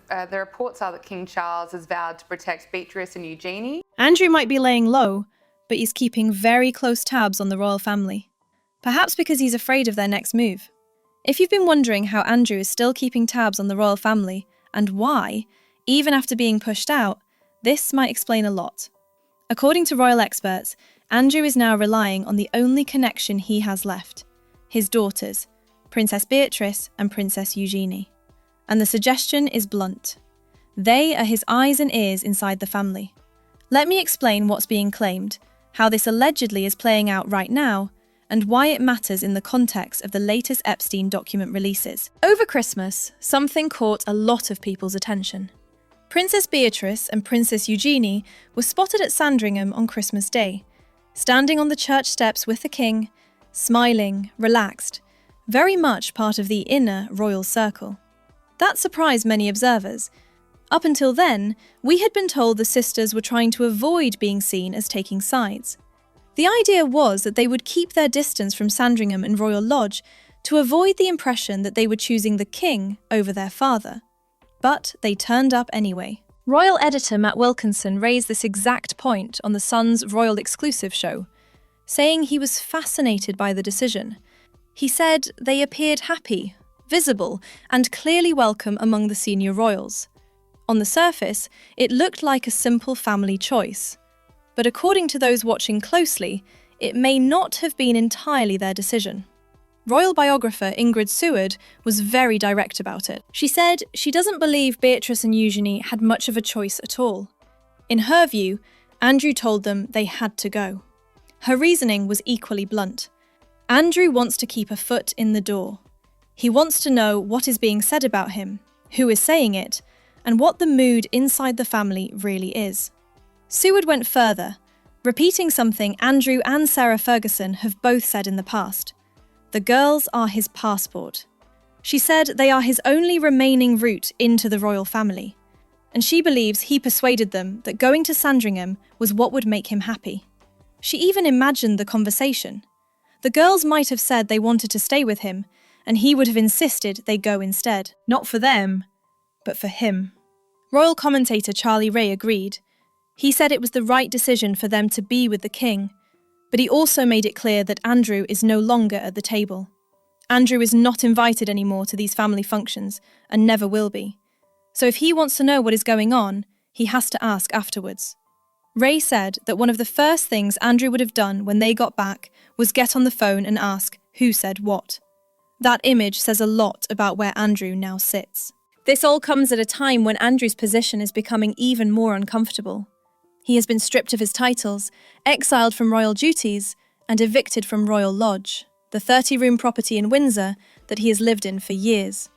The reports are that King Charles has vowed to protect Beatrice and Eugenie. Andrew might be laying low, but he's keeping very close tabs on the royal family. Perhaps because he's afraid of their next move. If you've been wondering how Andrew is still keeping tabs on the royal family, and why, even after being pushed out, this might explain a lot. According to royal experts, Andrew is now relying on the only connection he has left, his daughters, Princess Beatrice and Princess Eugenie. And the suggestion is blunt. They are his eyes and ears inside the family. Let me explain what's being claimed, how this allegedly is playing out right now, and why it matters in the context of the latest Epstein document releases. Over Christmas, something caught a lot of people's attention. Princess Beatrice and Princess Eugenie were spotted at Sandringham on Christmas Day, standing on the church steps with the king, smiling, relaxed, very much part of the inner royal circle. That surprised many observers. Up until then, we had been told the sisters were trying to avoid being seen as taking sides. The idea was that they would keep their distance from Sandringham and Royal Lodge to avoid the impression that they were choosing the king over their father. But they turned up anyway. Royal editor Matt Wilkinson raised this exact point on the Sun's Royal Exclusive show, saying he was fascinated by the decision. He said they appeared happy, visible, and clearly welcome among the senior royals. On the surface, it looked like a simple family choice. But according to those watching closely, it may not have been entirely their decision. Royal biographer Ingrid Seward was very direct about it. She said she doesn't believe Beatrice and Eugenie had much of a choice at all. In her view, Andrew told them they had to go. Her reasoning was equally blunt. Andrew wants to keep a foot in the door. He wants to know what is being said about him, who is saying it, and what the mood inside the family really is. Seward went further, repeating something Andrew and Sarah Ferguson have both said in the past. The girls are his passport. She said they are his only remaining route into the royal family, and she believes he persuaded them that going to Sandringham was what would make him happy. She even imagined the conversation. The girls might have said they wanted to stay with him, and he would have insisted they go instead. Not for them, but for him. Royal commentator Charlie Rae agreed. He said it was the right decision for them to be with the king, but he also made it clear that Andrew is no longer at the table. Andrew is not invited anymore to these family functions, and never will be. So if he wants to know what is going on, he has to ask afterwards. Rae said that one of the first things Andrew would have done when they got back was get on the phone and ask who said what. That image says a lot about where Andrew now sits. This all comes at a time when Andrew's position is becoming even more uncomfortable. He has been stripped of his titles, exiled from royal duties, and evicted from Royal Lodge, the 30-room property in Windsor that he has lived in for years.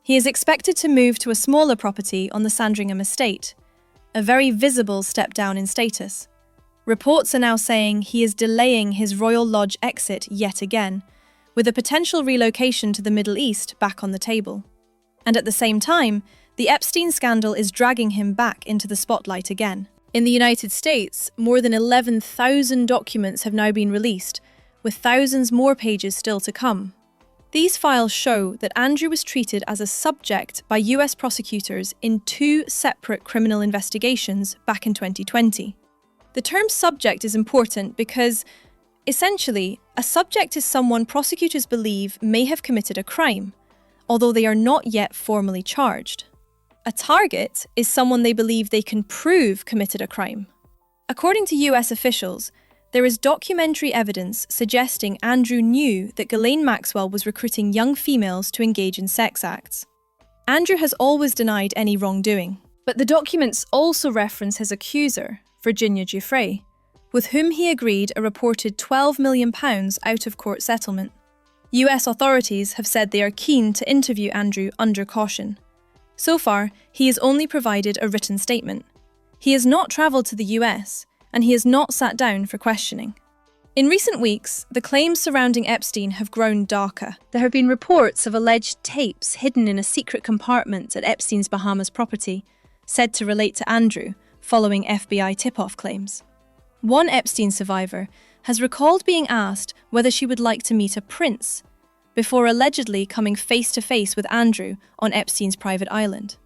He is expected to move to a smaller property on the Sandringham estate, a very visible step down in status. Reports are now saying he is delaying his Royal Lodge exit yet again, with a potential relocation to the Middle East back on the table. And at the same time, the Epstein scandal is dragging him back into the spotlight again. In the United States, more than 11,000 documents have now been released, with thousands more pages still to come. These files show that Andrew was treated as a subject by US prosecutors in 2 separate criminal investigations back in 2020. The term subject is important because, essentially, a subject is someone prosecutors believe may have committed a crime, although they are not yet formally charged. A target is someone they believe they can prove committed a crime. According to US officials, there is documentary evidence suggesting Andrew knew that Ghislaine Maxwell was recruiting young females to engage in sex acts. Andrew has always denied any wrongdoing, but the documents also reference his accuser, Virginia Giuffre, with whom he agreed a reported £12 million out-of-court settlement. US authorities have said they are keen to interview Andrew under caution. So far, he has only provided a written statement. He has not travelled to the US, and he has not sat down for questioning. In recent weeks, the claims surrounding Epstein have grown darker. There have been reports of alleged tapes hidden in a secret compartment at Epstein's Bahamas property, said to relate to Andrew, following FBI tip-off claims. One Epstein survivor has recalled being asked whether she would like to meet a prince, before allegedly coming face-to-face with Andrew on Epstein's private island.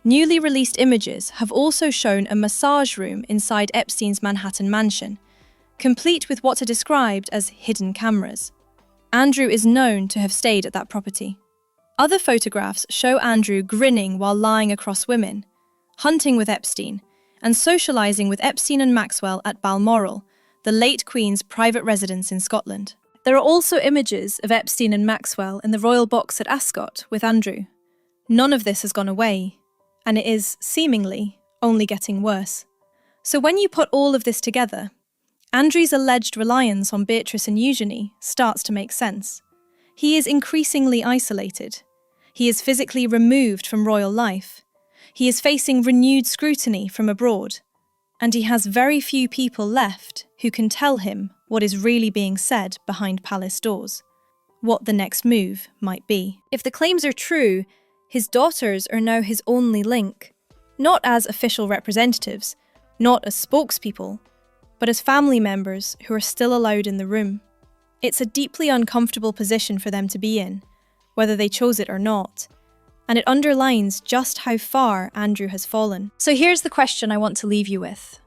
Newly released images have also shown a massage room inside Epstein's Manhattan mansion, complete with what are described as hidden cameras. Andrew is known to have stayed at that property. Other photographs show Andrew grinning while lying across women, hunting with Epstein, and socialising with Epstein and Maxwell at Balmoral, the late Queen's private residence in Scotland. There are also images of Epstein and Maxwell in the royal box at Ascot with Andrew. None of this has gone away, and it is, seemingly, only getting worse. So when you put all of this together, Andrew's alleged reliance on Beatrice and Eugenie starts to make sense. He is increasingly isolated. He is physically removed from royal life. He is facing renewed scrutiny from abroad. And he has very few people left who can tell him what is really being said behind palace doors, what the next move might be. If the claims are true, his daughters are now his only link, not as official representatives, not as spokespeople, but as family members who are still allowed in the room. It's a deeply uncomfortable position for them to be in, whether they chose it or not, and it underlines just how far Andrew has fallen. So here's the question I want to leave you with.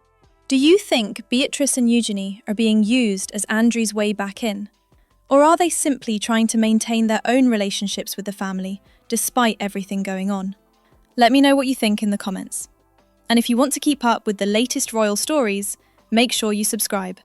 Do you think Beatrice and Eugenie are being used as Andrew's way back in? Or are they simply trying to maintain their own relationships with the family, despite everything going on? Let me know what you think in the comments. And if you want to keep up with the latest royal stories, make sure you subscribe.